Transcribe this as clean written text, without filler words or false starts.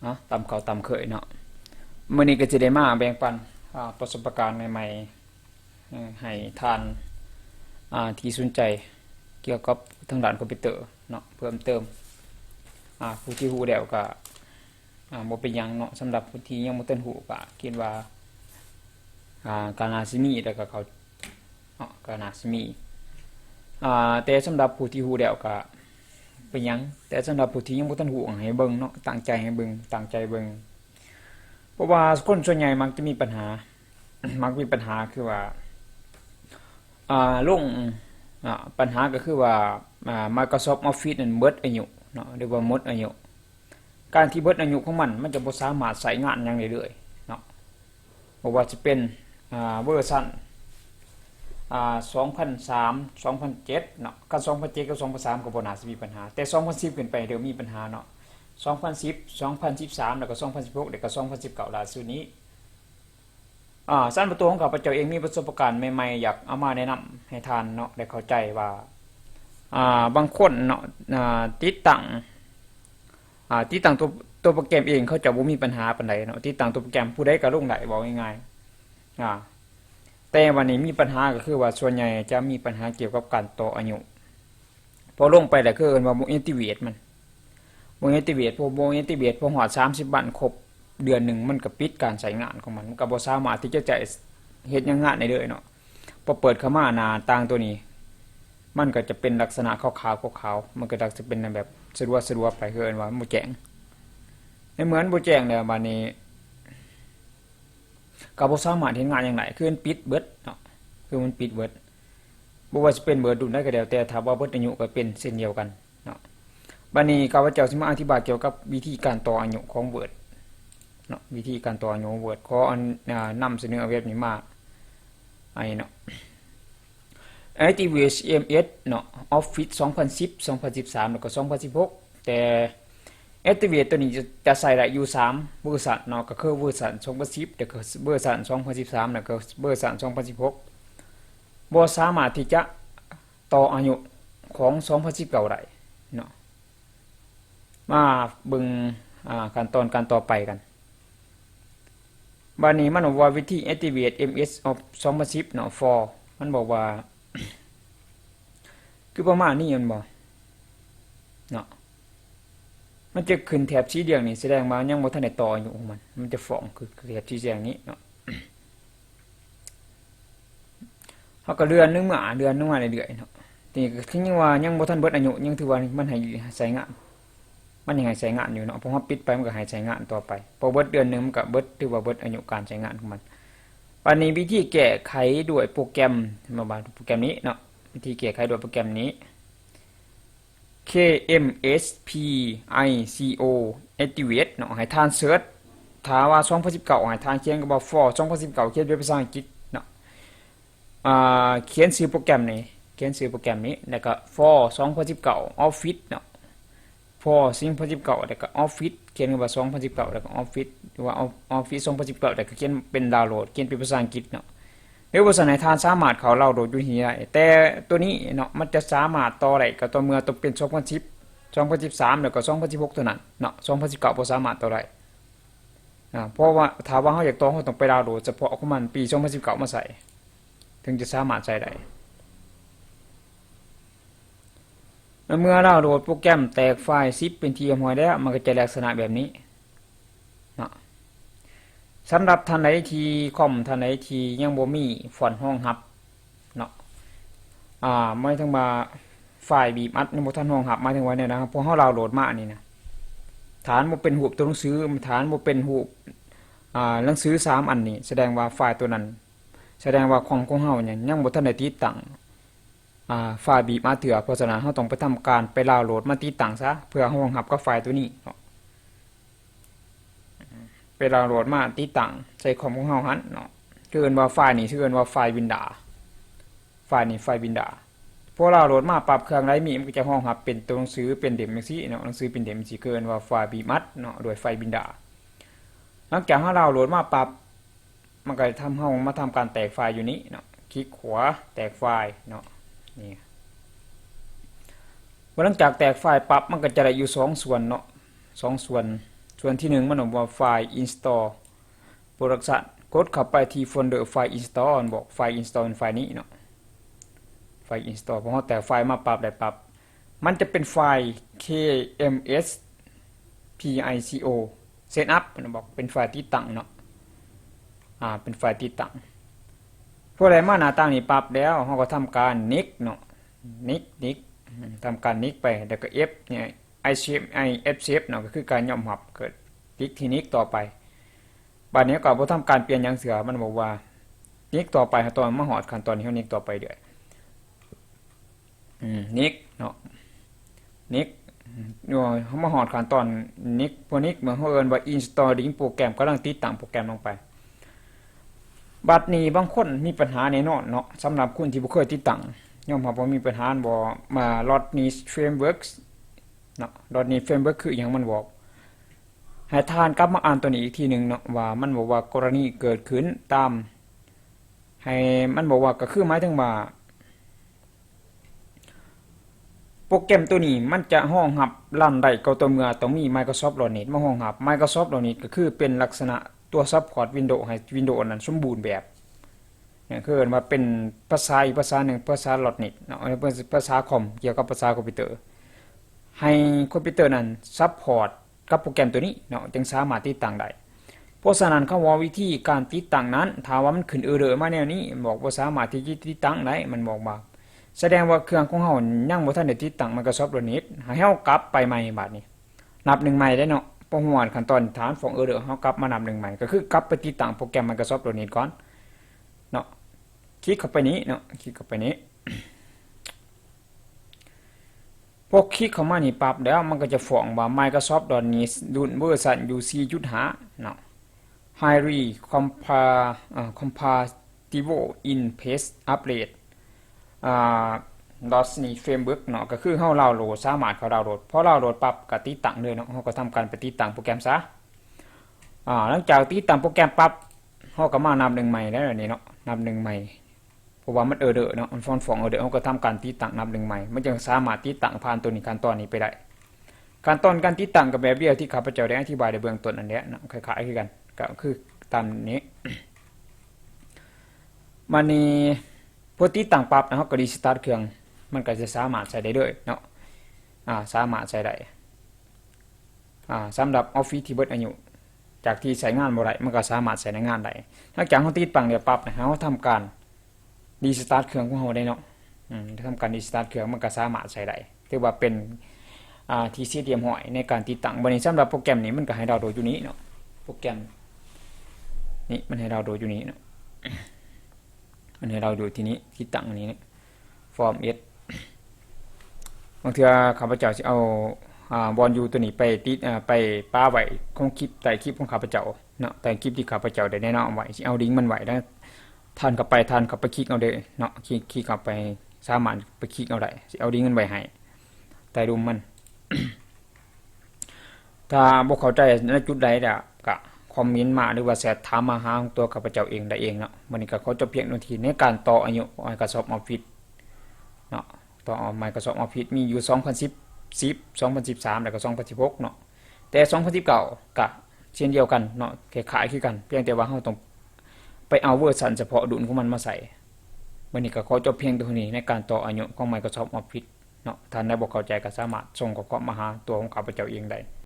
นาะตามเขาตามเคยเนาะมื้อนี้ก็จะได้มาแบ่งปันประสบการณ์ใหม่ๆให้ทานที่สนใจเกี่ยวกับทางด้านคอมพิวเตอร์เนาะเพิ่มเติมผู้ที่ฮู้แล้วก็บ่เป็นหยังเนาะสำหรับผู้ที่ยังบ่ทันฮู้ก็คิดว่าการน่าสิมีแล้วก็เขาเนาะก็น่าสิมีแต่สำหรับผู้ที่ฮู้แล้วก็เป็นหยังแต่สำหรับผู้ที่ยังบ่ทันฮู้ให้เบิ่งเนาะตั้งใจให้เบิ่งตั้งใจเบิ่งเพราะว่าคนส่วนใหญ่มักจะมีปัญหา มักมีปัญหาคือว่าลงปัญหาก็คือว่าMicrosoft Office นั้นเบิดอายุเนาะหรือว่าหมดอายุการที่เบิดอายุของมันจะบ่สามารถใช้งานหยังได้เลยเนาะบ่ว่าจะเป็นเวอร์ชัน2003 2007เนาะกับ2007กับ2003ก็บ่น่าสิมีปัญหาแต่2010ขึ้นไปเดี๋ยวมีปัญหาเนาะ2010 2013แล้วก็2016แล้วก็2019ล่าสุดนี้สั้นประตูของข้าพเจ้าเองมีประสบการณ์ใหม่ๆอยากเอามาแนะนำให้ทานเนาะได้เข้าใจว่าบางคนเนาะติดตั้งตัวโปรแกรมเองเขาจะบ่มีปัญหาปานใดเนาะติดตั้งตัวโปรแกรมผู้ใดก็ลงได้บอกง่ายๆแต่วันนี้มีปัญหาก็คือว่าส่วนใหญ่จะมีปัญหาเกี่ยวกับการต่ออายุพอลงไปแล้วคือว่าบ่แอคทิเวตมันบ่แอคทิเวตพอฮอด30วันครบเดือนหนึ่งมันก็ปิดการใช้งานของมันก็บ่สามารถที่จะเฮ็ดงานได้เลยเนาะพอเปิดเข้ามาหน้าต่างตัวนี้มันก็จะเป็นลักษณะขาวๆมันก็จะเป็นแบบสะดวกไปคือเอิ้นว่าบ่แจ้งในเหมือนบ่แจ้งเนี่ยบัดนี้ก็บ่สามารถเฮ็ดงานอย่างไรคือมันปิดเบิดเนาะคือมันปิดเบิดบ่ว่าสิเป็นเบิดรุ่นใดก็แล้วแต่ถ้าว่าเบิดอายุก็เป็นเช่นเดียวกันเนาะบัดนี้ข้าพเจ้าสิมาอธิบายเกี่ยวกับวิธีการต่ออายุของ Wordเนาะวิธีการต่ออายุ Word ขอนำเสนอเว็บนี้มาเนาะ Activate CMS เนาะ Office 2010 2013แล้วก็2016แต่ Activate ตัวนี้จะใส่ได้อยู่3เวอร์ชันเนาะก็คือเวอร์ชัน2010แล้วก็เวอร์ชัน2013แล้วก็เวอร์ชัน2016บ่สามารถที่จะต่ออายุของ2019ได้เนาะมาเบิ่งขั้นตอนการต่อไปกันบัดนี้มันบอกว่าวิธี Activate MS of 2010เนาะ for มันบอกว่า คือประมาณนี้มันบอกเนาะมันจะขึ้นแถบสีเหลืองนี่แสดงว่ายังบ่ทันได้ต่ออายุของมันจะฟ้องคือแถบสีแดงนี้เนาะ เฮาก็เดือนนึงมาเรื่อยๆเนาะทีนี้ถึงยังว่ายังบ่ทันเบิดอายุยังถือว่ามันให้ใช้งานมันยังให้ใช้งานอยู่เนาะเพราะว่าปิดไปมันก็ให้ใช้งานต่อไปพอเบิดเดือนนึงมันก็เบิดถือว่าเบิดอายุการใช้งานของมันปันนี้วิธีแก้ไขด้วยโปรแกรมมาบาโปรแกรมนี้เนาะวิธีแก้ไขด้วยโปรแกรมนี้ KMSPICO Activate เนาะให้ทานเสิร์ชถ้าว่า2019ให้ทานเขียนก็บอก for 2019เขียนเป็นภาษาอังกฤษเนาะเขียนชื่อโปรแกรมนี้แล้วก็ for 2019 Office เนาะ for 2019แล้วก็ Office เขียนว่า2019แล้วก็ Office หรือว่า Office 2019แล้วก็เขียนเป็นดาวน์โหลดเขียนเป็นภาษาอังกฤษเนาะหรือภาษาไหนทานสามารถเขาดาวน์โหลดอยู่ที่ได้แต่ตัวนี้เนาะมันจะสามารถต่อได้ก็ต่อเมื่อต้องเป็น2010 2013แล้วก็2016เท่านั้นเนาะ2019บ่สามารถต่อได้เพราะว่าถ้าว่าเฮาอยากต่อเฮาต้องไปดาวน์โหลดเฉพาะของมันปี2019มาใส่ถึงจะสามารถใช้ได้เมื่อดาวน์โหลดโปรแกรมแตกไฟล์ซิปเป็นที่เรียบร้อยแล้วมันก็จะลักษณะแบบนี้เนาะสำหรับท่านใดที่คอมท่านใดที่ยังบ่มีฟอนต์รองรับเนาะหมายถึงว่าไฟล์บีบอัดยังบ่ทันรองรับหมายถึงว่าเนี่ยนะครับพอเฮาดาวน์โหลดมานี่นะฐานบ่เป็นรูปตัวหนังสือฐานบ่เป็นรูปหนังสือ3อันนี้แสดงว่าไฟล์ตัวนั้นแสดงว่าของเฮาเนี่ยยังบ่ทันได้ติดตั้งไฟล์บีบมาเถื่อเพราะฉะนั้นเราต้องไปทำการไปดาวน์โหลดมาติดตั้งซะเพื่อรองรับกับไฟล์ตัวนี้ไปดาวน์โหลดมาติดตั้งใส่คอมของเราหั่นเนาะเกินว่าไฟล์นี้ชื่อว่าไฟล์วินดาไฟล์นี้ไฟล์วินดาพอดาวน์โหลดมาปรับเครื่องไร้มีมันก็จะรองรับเป็นตัวหนังสือเป็นเด่มจังซี่เนาะหนังสือเป็นเด่มสิเกินว่าไฟล์บีบมัดเนาะโดยไฟล์วินดาหลังจากเราดาวน์โหลดมาปรับมันก็ทำเฮามาทำการแตกไฟล์อยู่นี้เนาะคลิกขวาแตกไฟล์เนาะนี่หลังจากแตกไฟล์ปั๊บมันก็จะได้อยู่2ส่วนเนาะ2ส่วน ส่วนที่1มันบอกว่าไฟล์ install production กดเข้าไปที่โฟลเดอร์ไฟล์ install บอกไฟล์ install เป็นไฟล์นี้เนาะไฟล์ install เพราะแต่ไฟล์มาปรับได้ปรับมันจะเป็นไฟล์ KMS PICO setup มันบอกเป็นไฟล์ติดตั้งเนาะเป็นไฟล์ติดตั้งพวกอะไรมาหน้าต่างนี้ปรับแล้วเราก็ทำการ next เนาะ next ทำการ next ไปแล้วก็ F เนี่ย F shape เนาะก็คือการยอมรับเกิดคลิกที่ next ต่อไปบัดนี้ก็บ่ทำการเปลี่ยนหยังเสือมันบอกว่า next ต่อไปตอนมาฮอดขั้นตอนนี้เฮา next ต่อไปเด้อnext เนาะ next เฮามาฮอดขั้นตอน next พวก next เมื่อเฮาเอิ้นว่า installing โปรแกรมกำลังติดตั้งโปรแกรมลงไปบัดนี้บางคนมีปัญหาแน่นอนเนาะสำหรับคนที่บ่เคยติดตั้งยอมรับว่ามีปัญหาบ่มา Rodney Frameworks เนาะ Rodney Framework คือหยังมันบอกให้ทานกลับมาอ่านตัวนี้อีกทีนึงเนาะว่ามันบอกว่ากรณีเกิดขึ้นตามให้มันบอกว่าก็คือหมายถึงว่าโปรแกรมตัวนี้มันจะรองรับรันได้ก็ต่อเมื่อต้องมี Microsoft Rodney มารองรับ Microsoft Rodney ก็คือเป็นลักษณะตัวซัพพอร์ต Windows ให้ Windows นั้นสมบูรณ์แบบเนี่ยคือว่าเป็นภาษาอีกภาษาหนึ่งภาษา Rodney เนาะเป็นภาษาคอมเกี่ยวกับภาษาคอมพิวเตอร์ให้คอมพิวเตอร์นั้นซัพพอร์ตกับโปรแกรมตัวนี้เนาะจึงสามารถติดตั้งได้เพราะฉะนั้นเขาว่าวิธีการติดตั้งนั้นถ้าว่ามันขึ้นเออร์มาแนวนี้บอกว่าสามารถที่จะติดตั้งได้มันบอกว่าแสดงว่าเครื่องของเฮายังบ่ทันได้ติดตั้ง Microsoft Rodney ให้เฮากลับไปใหม่บัดนี้นับ1ใหม่ได้เนาะเพราะว่าขั้นตอนฐานของเออร์เฮากลับมานับ1ใหม่ก็คือกลับไปติดตั้งโปรแกรม Microsoft Rodney ก่อนเนาะคลิกเข้าไปนี้เนาะคลิกเข้าไปนี้พอคลิกเข้ามานี่ปั๊บแล้วมันก็จะฟ้องว่า Microsoft Rodney รุ่นเวอร์ชันอยู่ 4.5 เนาะ Highly compatible in pace upgrade Rodney Framework เนาะก็คือเฮาดาวน์โหลดสามารถเข้าดาวน์โหลดพอดาวน์โหลดปั๊บก็ติดตั้งเลยเนาะเฮาก็ทำการไปติดตั้งโปรแกรมซะหลังจากติดตั้งโปรแกรมปั๊บเฮาก็มานับ1ใหม่แล้วนี่เนาะนับ1ใหม่เพราะว่ามันเออร์เนาะมันฟ้องเออร์เฮาก็ทำการติดตั้งนับ1ใหม่มันจึงสามารถติดตั้งผ่านตัวนี้ขั้นตอนนี้ไปได้ขั้นตอนการติดตั้งก็แบบเดียวที่ข้าพเจ้าได้อธิบายในเบื้องต้นอันนี้เนาะคล้ายๆคือกันก็คือตามนี้มานี่พอติดตั้งปั๊บนะเฮาก็รีสตาร์ทเครื่องมันก็จะสามารถใช้ได้เลยเนาะสามารถใช้ได้สำหรับออฟฟิศที่เบิดอายุจากที่ใช้งานบ่ได้มันก็สามารถใช้ในงานได้หลังจากเฮาติดตั้งแล้วปั๊บนะเฮาทำการรีสตาร์ทเครื่องของเฮาได้เนาะทำการรีสตาร์ทเครื่องมันก็สามารถใช้ได้ถือว่าเป็นที่ซีเตรียมห้อยในการติดตั้งบัดนี้สำหรับโปรแกรมนี้มันก็ให้ดาวน์โหลดอยู่นี้เนาะโปรแกรมนี่มันให้ดาวน์โหลดอยู่นี้เนาะมันให้เราดูที่นี้ที่ตั้งอันนี้ฟอร์ม S บางเทื่อข้าพเจ้าสิเอาบอลยูตัวนี้ไปติดไปป้าไว้ของคลิปใต้คลิปของข้าพเจ้าเนาะแต่คลิปที่ข้าพเจ้าได้แนะนำไว้สิเอาลิงก์มันไว้แล้วท่านเข้าไปคลิกเอาได้เนาะคลิกเข้าไปสามารถไปคลิกเอาได้สิเอาลิงก์มันไว้ให้ใต้รูปมัน ถ้าบ่เข้าใจในจุดใดก็คอมเมนต์มาหรือว่าแชทถามมาหาตัวข้าพเจ้าเองได้เองเนาะวันนี้ก็ขอจบเพียงนาทีในการต่ออายุ Microsoft Office เนาะต่อ Microsoft Office มีอยู่2010 2013แล้วก็2016เนาะแต่2019ก็เช่นเดียวกันเนาะคล้ายๆคือกันเพียงแต่ว่าเฮาต้องไปเอาเวอร์ชันเฉพาะดุลของมันมาใส่วันนี้ก็ขอจบเพียงเท่านี้ในการต่ออายุของ Microsoft Office เนาะท่านใดบ่เข้าใจก็สามารถส่งข้อความมาหาตัวของข้าพเจ้าเองได้